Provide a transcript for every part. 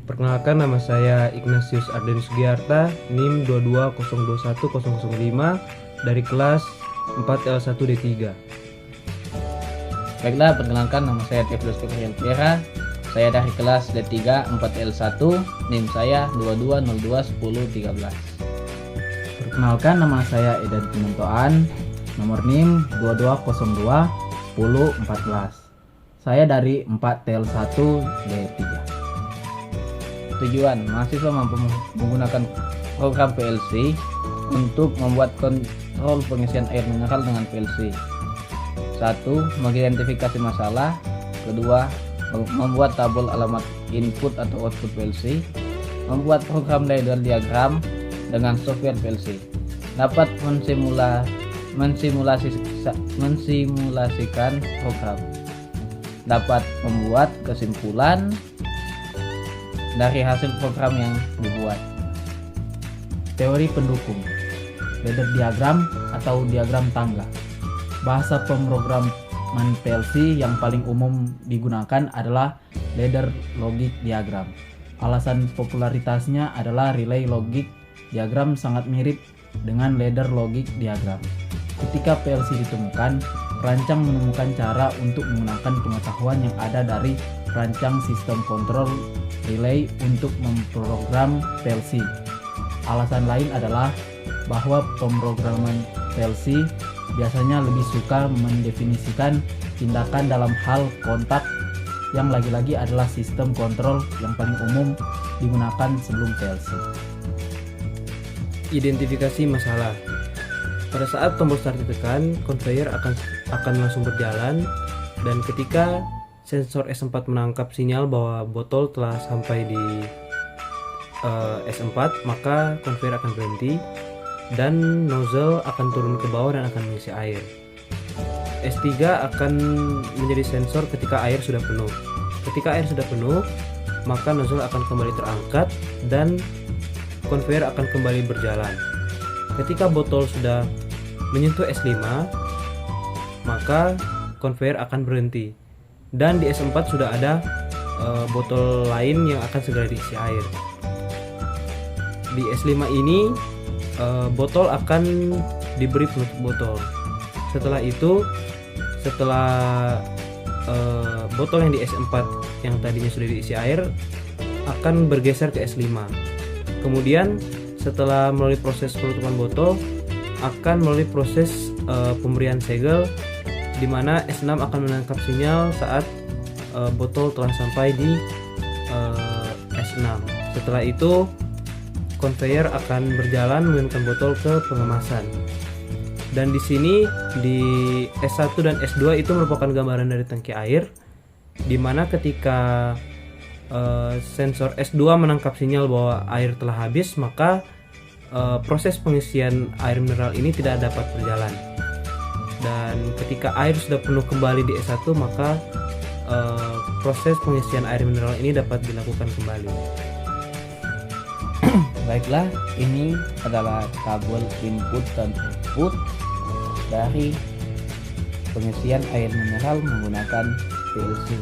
Perkenalkan, nama saya Ignatius Arden Sugiarta, NIM 220210005 dari kelas 4L1D3. Baiklah, perkenalkan, nama saya Teflus Fikrian Tiara. Saya dari kelas D3 4L1, NIM saya 22021013. Perkenalkan, nama saya Edan Pimentoan, nomor NIM 22021014. Saya dari 4L1D3. Tujuan, mahasiswa mampu menggunakan program PLC untuk membuat kontrol pengisian air mineral dengan PLC. 1. Mengidentifikasi masalah. 2. Membuat tabel alamat input atau output PLC. Membuat program ladder diagram dengan software PLC. Dapat mensimulasikan program. Dapat membuat kesimpulan dari hasil program yang dibuat. Teori pendukung, ladder diagram atau diagram tangga. Bahasa pemrograman PLC yang paling umum digunakan adalah ladder logic diagram. Alasan popularitasnya adalah relay logic diagram sangat mirip dengan ladder logic diagram. Ketika PLC ditemukan, perancang menemukan cara untuk menggunakan pengetahuan yang ada dari perancang sistem kontrol relay untuk memprogram PLC. Alasan lain adalah bahwa pemrograman PLC biasanya lebih suka mendefinisikan tindakan dalam hal kontak yang lagi-lagi adalah sistem kontrol yang paling umum digunakan sebelum PLC. Identifikasi masalah. Pada saat tombol start ditekan, conveyor akan langsung berjalan, dan ketika sensor S4 menangkap sinyal bahwa botol telah sampai di S4, maka conveyor akan berhenti dan nozzle akan turun ke bawah dan akan mengisi air. S3 akan menjadi sensor ketika air sudah penuh. Ketika air sudah penuh, maka nozzle akan kembali terangkat dan conveyor akan kembali berjalan. Ketika botol sudah menyentuh S5, maka conveyor akan berhenti. Dan di S4 sudah ada botol lain yang akan segera diisi air. Di S5 ini botol akan diberi penutup botol. Setelah itu, botol yang di S4 yang tadinya sudah diisi air akan bergeser ke S5. Kemudian setelah melalui proses penutupan botol, akan melalui proses pemberian segel, di mana S6 akan menangkap sinyal saat botol telah sampai di S6. Setelah itu, conveyor akan berjalan menurunkan botol ke pengemasan. Dan di sini di S1 dan S2 itu merupakan gambaran dari tangki air, di mana ketika sensor S2 menangkap sinyal bahwa air telah habis, maka proses pengisian air mineral ini tidak dapat berjalan. Dan ketika air sudah penuh kembali di S1, maka proses pengisian air mineral ini dapat dilakukan kembali. Baiklah, ini adalah tabel input dan output dari pengisian air mineral menggunakan PLC.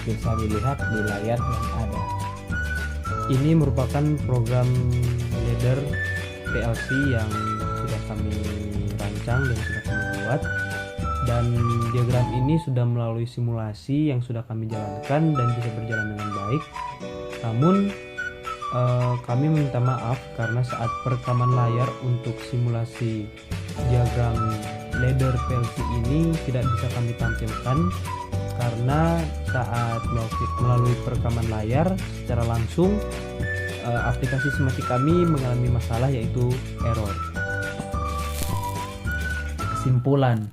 Bisa dilihat di layar yang ada. Ini merupakan program ladder PLC yang sudah kami rancang dan sudah kami buat, dan diagram ini sudah melalui simulasi yang sudah kami jalankan dan bisa berjalan dengan baik. Namun kami meminta maaf karena saat perekaman layar untuk simulasi diagram ladder PLC ini tidak bisa kami tampilkan karena saat melalui perekaman layar secara langsung aplikasi SIMATIC kami mengalami masalah, yaitu error. Kesimpulan,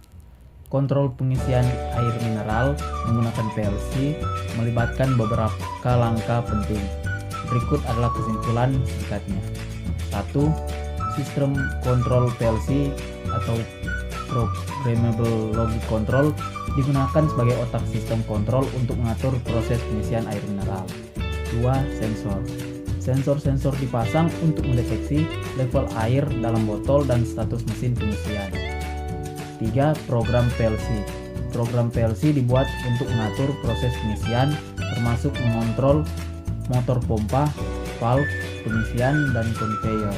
kontrol pengisian air mineral menggunakan PLC melibatkan beberapa langkah penting. Berikut adalah kesimpulan singkatnya. 1. Sistem kontrol PLC atau Programmable Logic Control digunakan sebagai otak sistem kontrol untuk mengatur proses pengisian air mineral. 2. Sensor. Sensor-sensor dipasang untuk mendeteksi level air dalam botol dan status mesin pengisian. 3. Program PLC. Program PLC dibuat untuk mengatur proses pengisian, termasuk mengontrol motor pompa, valve, pengisian, dan conveyor.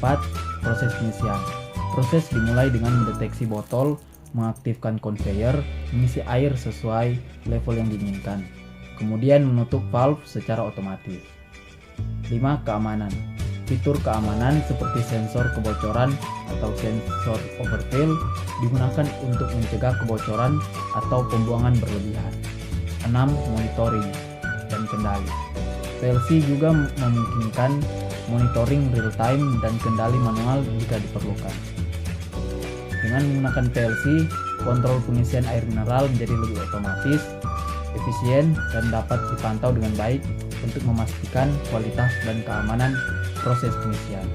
4. Proses pengisian. Proses dimulai dengan mendeteksi botol, mengaktifkan conveyor, mengisi air sesuai level yang diinginkan, kemudian menutup valve secara otomatis. 5. Keamanan. Fitur keamanan seperti sensor kebocoran atau sensor overfill digunakan untuk mencegah kebocoran atau pembuangan berlebihan. 6. Monitoring dan kendali. PLC juga memungkinkan monitoring real time dan kendali manual jika diperlukan. Dengan menggunakan PLC, kontrol pengisian air mineral menjadi lebih otomatis, efisien, dan dapat dipantau dengan baik untuk memastikan kualitas dan keamanan proses pengisian.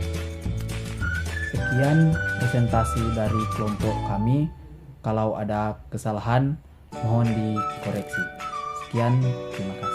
Sekian presentasi dari kelompok kami. Kalau ada kesalahan, mohon dikoreksi. Sekian, terima kasih.